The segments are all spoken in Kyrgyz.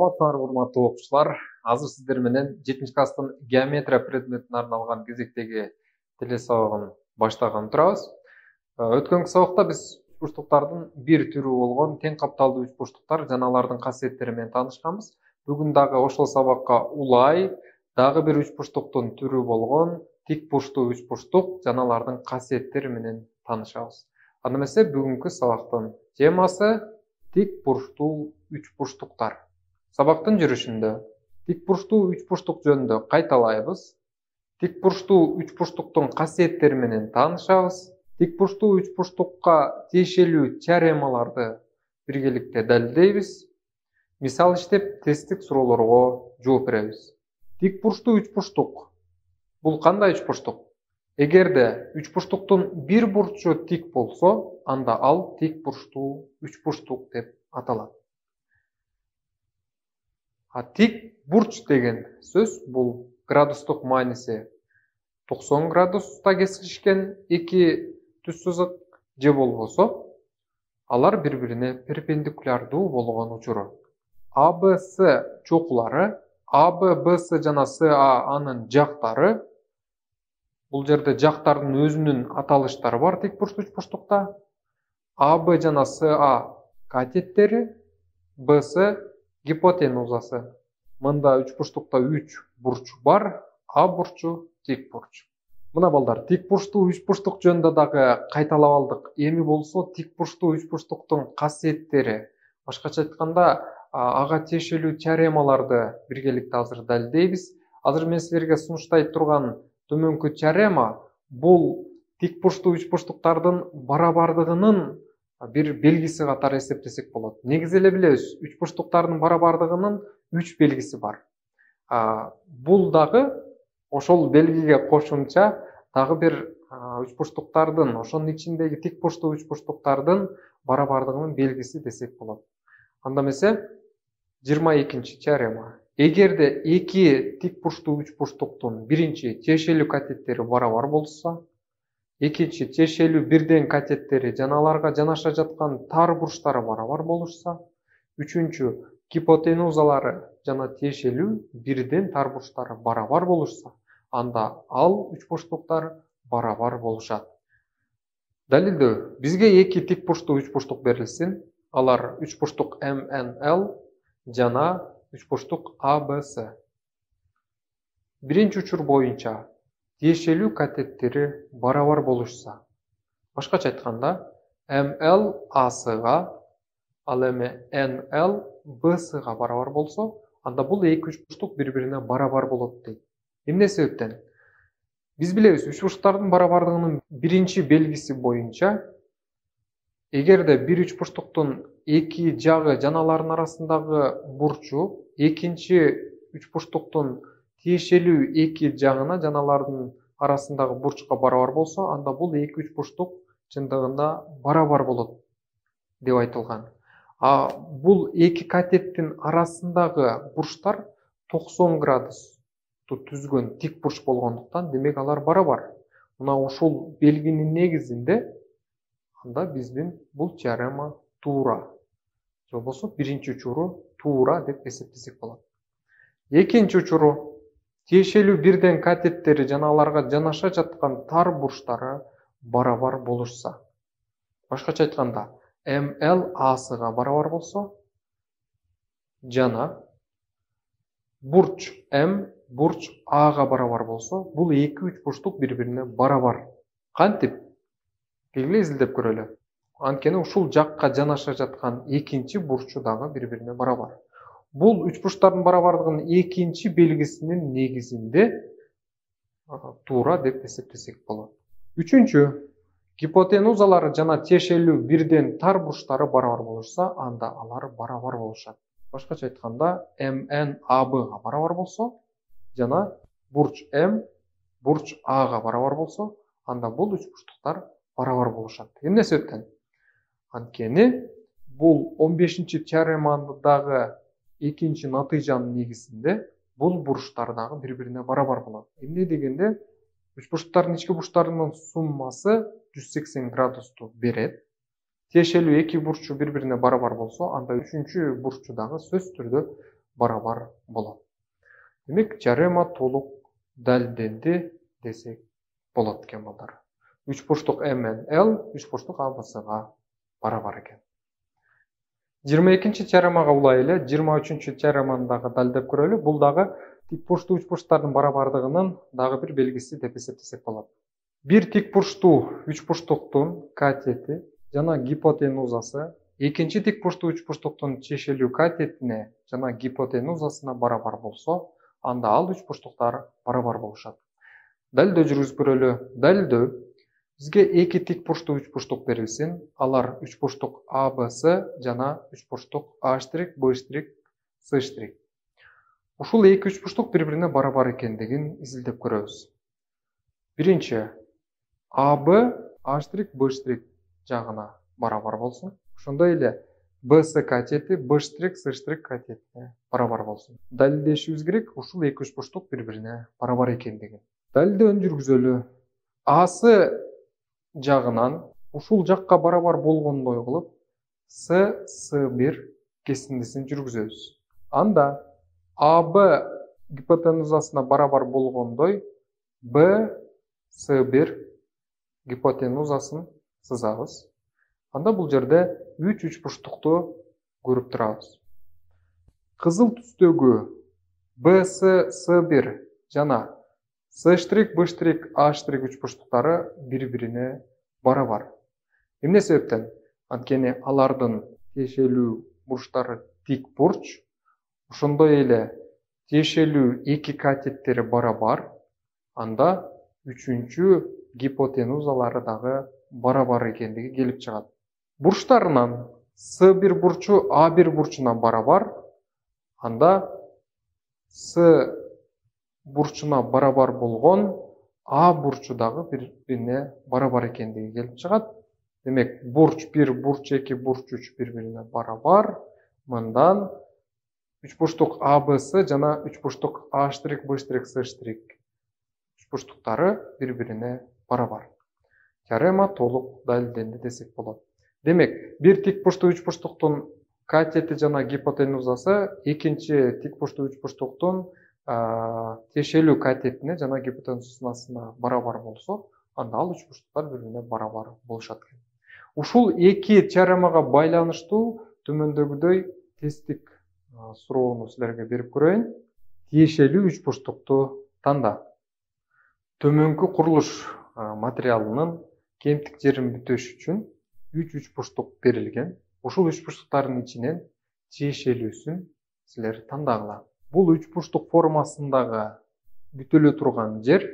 Саламатсыздар урматтуу окуучулар. Азыр сиздер менен 7 класстын геометрия предметине арналган кезектеги теле сабагын баштаган турабыз. Өткөнкү сабакта биз учбуштуктардын бир түрү болгон тең капталдуу учбуштуктар жана алардын касиеттери менен таанышканбыз. Бүгүн дагы ошол сабакка улай дагы бир учбуштуктун түрү болгон тик бурчтуу учбуштук жана алардын касиеттери менен таанышабыз. Анда эмесе бүгүнкү сабактын темасы тик бурчтуу учбуштуктар. Сабактын жүрүшүндө тик бурчтуу учбуштук жөнүндө кайталайбыз. Тик бурчтуу учбуштуктун касиеттери менен таанышабыз. Тик бурчтуу учбуштукка тиешелүү теоремаларды биргеликте далилдейбиз. Мисал иштеп, тесттик суроолорго жооп беребиз. Тик бурчтуу учбуштук бул кандай учбуштук? Эгерде учбуштуктун бир бурчу тик болсо, анда ал тик бурчтуу учбуштук деп аталат. Тик бурч деген сөз бул градустук мааниси 90 градуста кесилишкен эки түз сызык же болбосо алар бири-бирине перпендикулярдуу болгон учуру. АБС чокулары, АББС жана СА анын жактары. Бул жерде жактардын өзүнүн аталыштары бар тик бурчтуу учбуштукта. АБ жана СА катеттери, БС гипотенузасы. Мында учбуштукта 3 бурч бар, А бурчу тик бурч. Мына балдар, тик бурчтуу учбуштук жөнүндө дагы кайталап алдык. Эми болсо тик бурчтуу учбуштуктун касиеттери, башкача айтканда, ага тиешелүү теоремаларды биргеликте азыр далилдейбиз. Азыр мен силерге сунуштай турган төмөнкү теорема бул тик бурчтуу учбуштуктардын барабардыгынын бир белгиси катары эсептесек болот. Негизи эле билебиз, учбуштуктардын барабардыгынын 3 белгиси бар. Бул дагы ошол белгиге кошумча дагы бир учбуштуктардын, ошонун ичиндеги тик бурчтуу учбуштуктардын барабардыгынын белгиси десек болот. Анда эмесе 22-чи теорема. Эгерде эки тик бурчтуу учбуштуктун биринчи тиешелүү катеттери барабар болсо, экинчи тиешелүү бирден катеттери жана аларга жанаша жаткан тар бурчтары барабар болушса, үчүнчү гипотенузалары жана тиешелүү бирден тар бурчтары барабар болушса, анда ал учбуштуктар барабар болушат. Далилдөө. Бизге эки тик бурчтуу учбуштук берилсин. Алар учбуштук МНЛ жана учбуштук АБС. Биринчи учур боюнча тиешелүү катеттери барабар болушса, башкача айтканда, МЛ АСга, ал эми НЛ БСга барабар болсо, анда бул эки учбуштук бири-бирине барабар болот дейт. Эмне себептен? Биз билебиз, учбуштуктардын барабардыгынын биринчи белгиси боюнча, эгерде бир учбуштуктун эки жагы жана алардын арасындагы бурчу экинчи учбуштуктун тиешелүү эки жагына жана алардын арасындагы бурчка барабар болсо, анда бул эки учбуштук чындыгында барабар болот деп айтылган. Бул эки катеттин арасындагы бурчтар 90 градусту түзгөн тик бурч болгондуктан, демек алар барабар. Мына ушул белгинин негизинде анда биздин бул теорема туура. Же болбосо биринчи учуру туура деп эсептесек болот. Экинчи учуру тиешелүү бирден катеттери жана аларга жанаша жаткан тар бурчтары барабар болушса. Башкача айтканда, МЛ АСга барабар болсо жана бурч М бурч Ага барабар болсо, бул эки учбуштук бири-бирине барабар. Кантип? Келгиле изилдеп көрөлү. Анткени ушул жакка жанаша жаткан экинчи бурчу дагы бири-бирине барабар. Бул учбуштардын барабардыгынын экинчи белгисинин негизинде туура деп эсептесек болот. Үчүнчү, гипотенузалары жана тиешелүү бирден тар бурчтары барабар болушса, анда алар барабар болушат. Башкача айтканда, МН АБга барабар болсо жана бурч М бурч Ага барабар болсо, анда бул учбуштуктар барабар болушат. Эмне себептен? Анткени бул 15-чи теоремадагы экинчи натыйжанын негизинде бул бурчтар дагы бири-бирине барабар болот. Эмне дегенде, учбуштуктардын ички бурчтарынын суммасы 180 градусту берет. Тиешелүү эки бурчу бири-бирине барабар болсо, анда үчүнчү бурчу дагы сөзсүз түрдө барабар болот. Демек теорема толук далилденди десек болот экен балдар. 3 бурчтук m мен l 3 бурчтук ABC-га барабар экен. 22-нчи теоремага улай эле 23-чү теореманы дагы далилдеп көрөлү. Бул дагы тик бурчтуу үч бурчтардын барабардыгынын дагы бир белгиси деп эсептесек болот. Бир тик бурчтуу үч бурчтуктун катети жана гипотенузасы экинчи тик бурчтуу үч бурчтуктун чешелүү катетине жана гипотенузасына барабар болсо, анда ал үч бурчтуктар барабар болушат. Далилдөө жүргүзүп көрөлү. Далилдөө бизге эки тик бурчтуу үч бурчтук берилсин. Алар үч бурчтук ABC жана үч бурчтук A', B', C'. Ушул эки үч бурчтук бири-бирине барабар экендигин изилдеп көрөбүз. Биринчи AB A', B' жагына барабар болсун. Ошондой эле BC катети B', C' катетине барабар болсун. Далилдешибиз керек ушул эки үч бурчтук бири-бирине барабар экендигин. Далилдөөнү жүргүзөлү. AC жагынан ушул жакка барабар болгондой кылып C', кесиндисин жүргүзөбүз. Анда AB гипотенузасына барабар болгондой C', гипотенузасын сызабыз. Анда бул жерде 3 бурчтукту көрүп турабыз. Кызыл түстөгү C', жана C', B', A' үч бурчтуктары бири-бирине барабар. Эмне себептен? Анткени алардын тиешелүү бурчтары тик бурч, ошондой эле тиешелүү эки катеттери барабар, анда үчүнчү гипотенузалары дагы барабар экендиги келип чыгат. Бурчтарынан C', бурчу A', бурчуна барабар, анда C' бурчуна барабар болгон A бурчу дагы бири-бирине барабар экендиги келип чыгат. Демек, бурч 1, бурч 2, бурч 3 бири-бирине барабар. Мындан 3 бурчтук ABC жана 3 бурчтук A', B', C'. 3 бурчтуктары бири-бирине барабар. Теорема толук далилденди десек болот. Демек, бир тик бурчтуу үч бурчтуктун катети жана гипотенузасы экинчи тик бурчтуу үч бурчтуктун тиешелүү катетине жана гипотенузасына барабар болсо, анда ал үч бурчтуктар бири-бирине барабар болушат экен. Ушул эки теоремага байланыштуу төмөндөгүдөй тесттик суроону силерге берип көрөйүн. Тиешелүү үч бурчтукту танда. Төмөнкү курулуш материалынын кемтик жерин бүтөш үчүн 3 үч бурчтук берилген. Ушул үч бурчтуктардын ичинен тиешелүүсүн силер тандагыла. Бул үч бурчтук формасындагы бүтөлө турган жер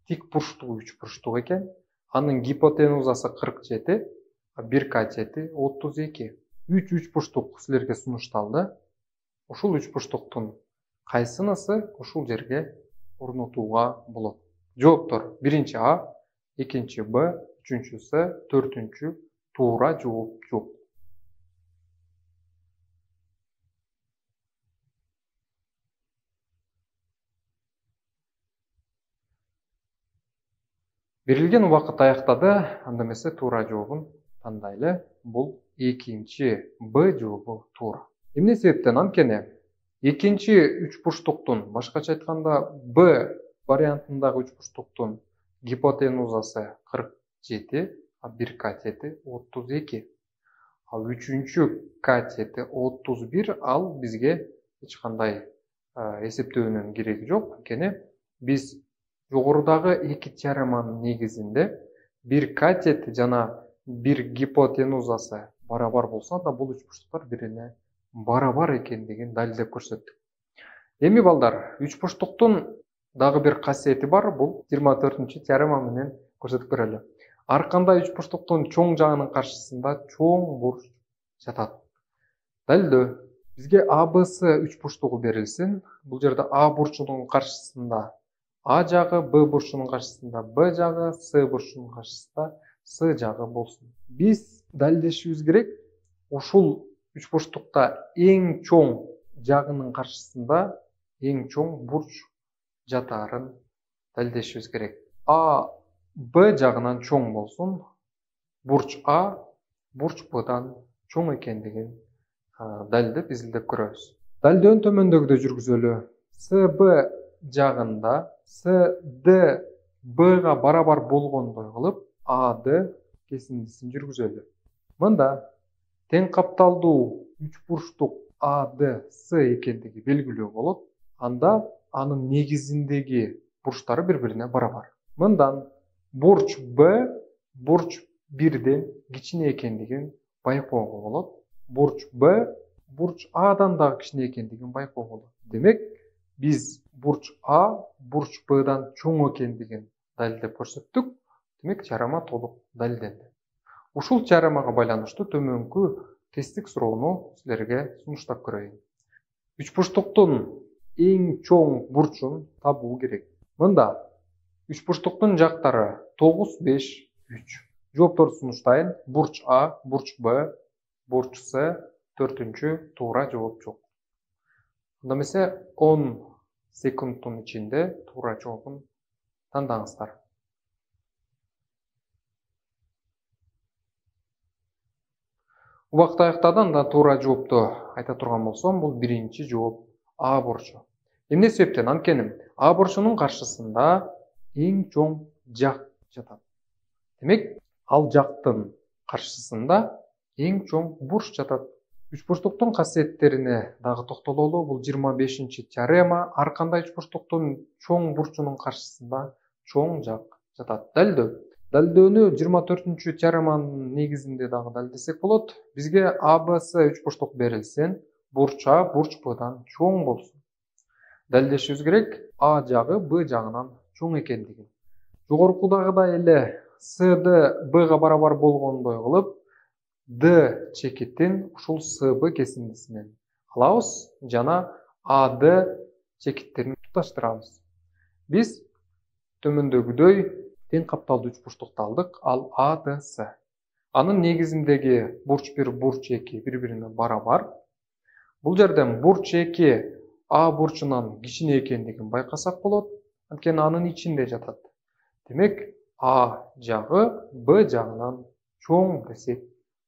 тик бурчтуу үч бурчтук экен. Анын гипотенузасы 47, бир катети 32. 3 үч бурчтук силерге сунушталды. Ушул үч бурчтуктун кайсынысы ушул жерге орнотууга болот? Жооптор: биринчи А, экинчи Б, үчүнчү С, төртүнчү туура жооп жок. Берилген убакыт аяктады. Анда эмесе туура жообун тандайлы. Бул экинчи Б жообу туура. Эмне себептен? Анткени экинчи үч бурчтуктун, башкача айтканда Б вариантындагы үч бурчтуктун гипотенузасы 47, а бир катети 32. Ал үчүнчү катети 31, ал бизге эч кандай эсептөөнүн кереги жок. Анткени биз жогорудагы эки теореманын негизинде бир катети жана бир гипотенузасы барабар болсо, анда бул үч бурчтуктар бирине барабар экендигин далилдеп көрсөттүк. Эми балдар, үч бурчтуктун дагы бир касиети бар. Бул 24-чү теорема менен көрсөтүп көрөлү. Ар кандай үч бурчтуктун чоң жагынын каршысында чоң бурч жатат. Далилдөө: бизге ABC үч бурчтугу берилсин. Бул жерде А бурчунун каршысында А жагы, Б бурчунун каршысында Б жагы, С бурчунун каршысында С жагы болсун. Биз далилдешибиз керек, ушул үч бурчтукта эң чоң жагынын каршысында эң чоң бурч жатаарын далилдешибиз керек. А Б жагынан чоң болсун, бурч А бурч Бдан чоң экендигин далилдеп изилдеп көрөбүз. Далдөөнү төмөндөгүдөй жүргүзөлү. СБ жагында СД Б-га барабар болгондой кылып АД кесиндисин жүргүзөлү. Мында тең капталдуу үч бурчтук АДС экендиги белгилүү болот. Анда анын негизиндеги бурчтары бири-бирине барабар. Мындан бурч Б бурч 1ден кичине экендигин байкоого болот. Бурч Б бурч Адан дагы кичине экендигин байкоого болот. Демек, биз бурч А бурч Б'дан чоң экендигин далилдеп көрсөттүк. Демек, теорема толук далилденди. Ушул теоремага байланыштуу төмөнкү тесттик суроону силерге сунуштап көрөйүн. Үчбурчтуктун эң чоң бурчун табуу керек. Мында үчбурчтуктун жактары 9, 5, 3. Жоопторду сунуштайын. Бурч А, бурч Б, бурч С, 4-чү туура жооп жок. Анда эмесе 10 секундтун ичинде туура жообун тандаңыздар. Убакыт аяктады. Анда туура жоопту айта турган болсом, бул биринчи жооп А бурчу. Эмне себептен? Анткени А бурчунун каршысында эң чоң жак жатат. Демек, ал жактын каршысында эң чоң бурч жатат. Үчбурчтуктун касиеттерине дагы токтололу. Бул 25-чи теорема. Ар кандай үчбурчтуктун чоң бурчунун каршысында чоң жак жатат. Далилдөө. Далилдөөнү 24-чү теореманын негизинде дагы далилдесек болот. Бизге АБС үчбурчтук берилсен, бурч А бурч Б'дан чоң болсун. Далилдешибиз керек А жагы Б жагынан чоң экендигин. Жогоркудагыдай эле СД Б'га барабар болгондой кылып, Д чекитин ушул СБ кесиндисинен алабыз жана АД чекиттерин туташтырабыз. Биз төмөндөгүдөй тең капталдуу үчбурчтукту алдык, ал АДС. Анын негизиндеги бурч 1, бурч 2 бири-бирине барабар. Бул жерден бурч 2 А бурчунан кичине экендигин байкасак болот. Анткени анын ичинде жатат. Демек, А жагы Б жагынан чоң десек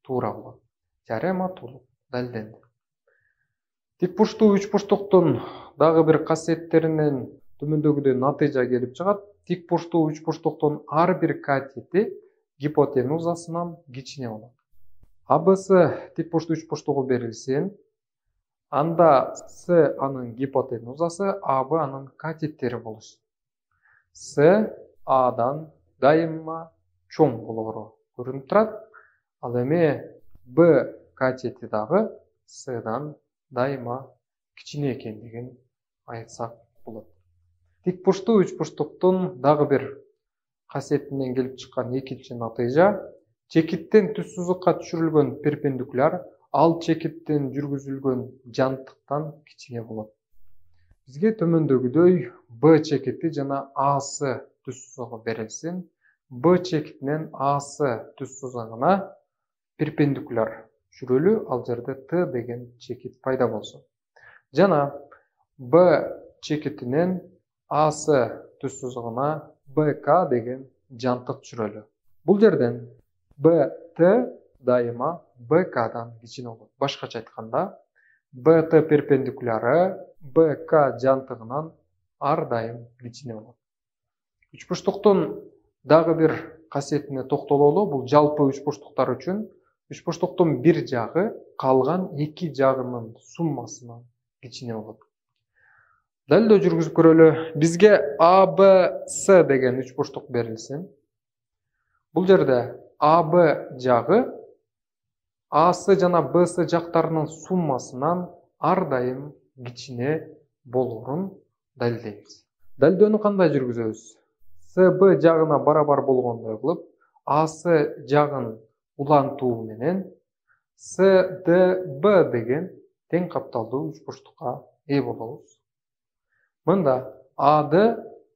туура болот. Теорема толук далилденди. Тикбурчтуу үчбурчтуктун дагы бир касиеттеринен төмөндөгүдөй натыйжа келип чыгат. Тикбурчтуу үчбурчтуктун ар бир катети гипотенузасынан кичине болот. АБС тикбурчтуу үчбурчтугу берилсен, анда С анын гипотенузасы, АБ анын катеттери болушун. С Адан дайыма чоң болоору көрүнүп турат. Ал эми Б катети дагы Сдан дайыма кичине экендигин айтсак болот. Тикбурчтуу үчбурчтуктун дагы бир касиетинен келип чыккан экинчи натыйжа, чекиттен түз сызыкка түшүрүлгөн перпендикуляр ал чекиттен жүргүзүлгөн жантыктан кичине болот. Бизге төмөндөгүдөй Б чекити жана АС түз сызыгы берилсин. Б чекитинен АС түз сызыгына перпендикуляр жүрөлү, ал жерде Т деген чекит пайда болсун. Жана Б чекитинен АС түз сызыгына БК деген жантык жүрөлү. Бул жерден БТ дайыма БКдан кичине болот. Башкача айтканда, БТ перпендикуляры БК жантыгынан ар дайым кичине болот. Үчбурчтуктун дагы бир касиетине токтололу. Бул жалпы үчбурчтуктар үчүн үчбурчтуктун бир жагы калган эки жагынын суммасынан кичине болот. Далилдөө жүргүзүп көрөлү. Бизге АБС деген үчбурчтук берилсин. Бул жерде АБ жагы АС жана БС жактарынын суммасынан ар дайым кичине болоорун далилдейбиз. Далилдөөнү кандай жүргүзөбүз? СБ жагына барабар болгондой кылып, АС жагын улантуу менен СДБ деген тең капталдуу үчбурчтукка ээ болобуз. Мында АД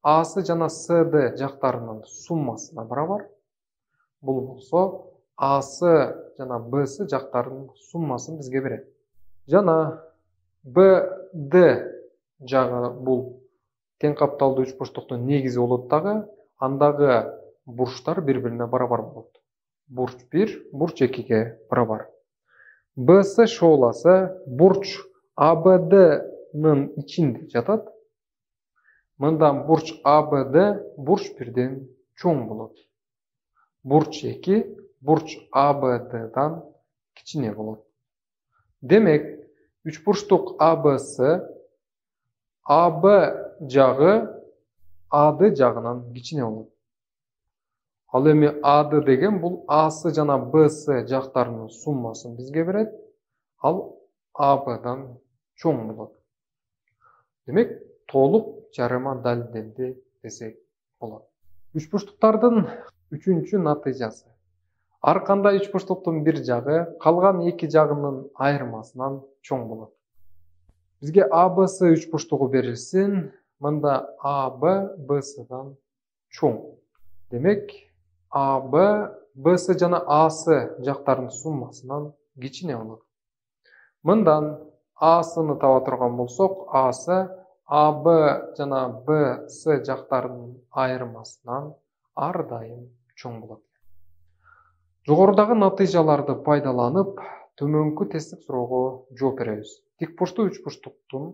АС жана СД жактарынын суммасына барабар. Бул болсо АС жана БС жактарынын суммасын бизге берет. Жана БД жагы бул тең капталдуу үчбурчтуктун негизи болот дагы. Андагы бурчтар бири-бирине барабар болот. Бурч 1 бурч 2ге барабар. БС шооласы бурч ABD-нын ичинде жатат. Мындан бурч ABD бурч 1ден чоң болот. Бурч 2 бурч ABD-дан кичине болот. Демек, üçburçтук ABC AB жагы AD жагынан кичине болот. Ал эми AD деген бул AC жана BC жактарынын суммасын бизге берет. Ал AB'дан чоң болот. Демек, толук жарыма далилденди десек болот. Üçburчтуктардын үчүнчү натыйжасы. Ар кандай üçburчтуктун бир жагы калган эки жагынын айырмасынан чоң болот. Бизге ABC üçburчтугу берилсин, мында AB BC'дан чоң. Демек, AB, BC жана AC жактарынын суммасынан кичине болот. Мындан AC-ны таба турган болсок, AC AB жана BC жактарынын айырмасынан ар дайым чоң болот. Жогорудагы натыйжаларды пайдаланып, төмөнкү тесттик суроого жооп беребиз. Тикбурчтуу üçburчтуктун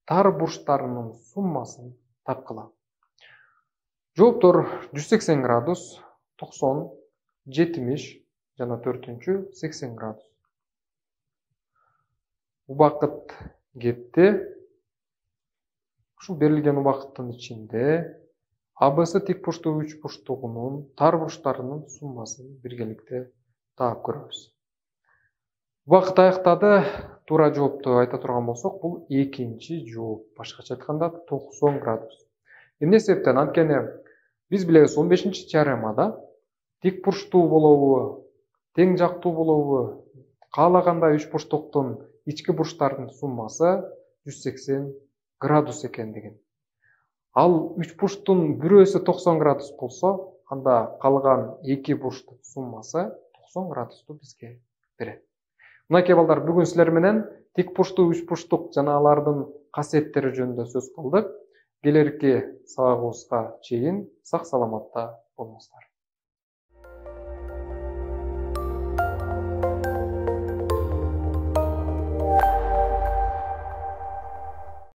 тар бурчтарынын суммасын тапкыла. Жооптор 180 градус, 90, 70 жана 4-чү 80 градус. Убакыт кетти. Ушул берилген убакыттын ичинде ABC тикбурчтуу üçburчтугунун тар бурчтарынын суммасын биргеликте таап көрөбүз. Убакыт аяктады. Туура жоопту айта турган болсок, бул экинчи жооп. Башкача айтканда 90 градус. Эмне себептен? Анткени биз билебиз 15-чи теоремада тикбурчтуу болобу, тең жактуу болобу, каалагандай üçburчтуктун ички бурчтарынын суммасы 180 градус экендигин. Ал üçburчтун бирөөсү 90 градус болсо, анда калган эки бурчтун суммасы 90 градусту бизге берет. Мынакей балдар, бүгүн силер менен тикбурчтуу üçburчтук жана алардын касиеттери жөнүндө сөз кылдык. Келерки сабагыбызга чейин сак саламатта болуңуздар.